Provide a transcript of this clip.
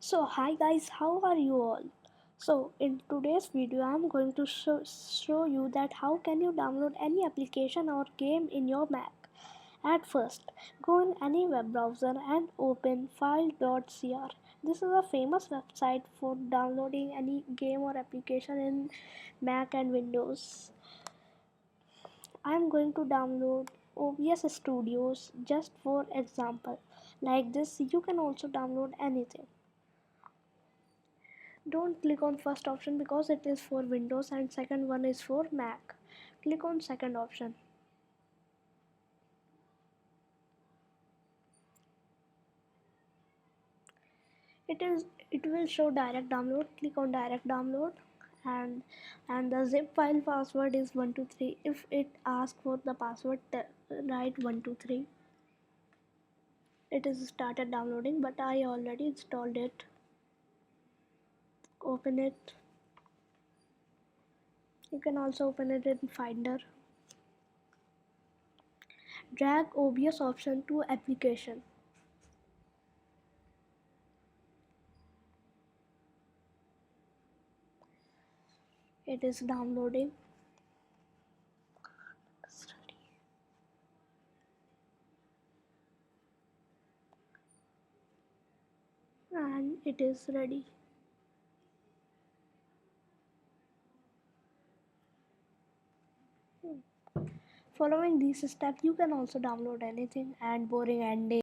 So hi guys, how are you all? So in today's video I'm going to show you that how can you download any application or game in your Mac. At first, go in any web browser and open file.cr. This is a famous website for downloading any game or application in Mac and Windows. I'm going to download OBS Studios just for example. Like this, you can also download anything. Don't click on first option because it is for Windows and second one is for Mac. Click on second option. It will show direct download. Click on direct download and the zip file password is 123. If it asks for the password, write 123. It is started downloading, but I already installed it. Open it. You can also open it in Finder. Drag OBS option to application. It is downloading. And it is ready. Following these steps, you can also download anything and boring ending.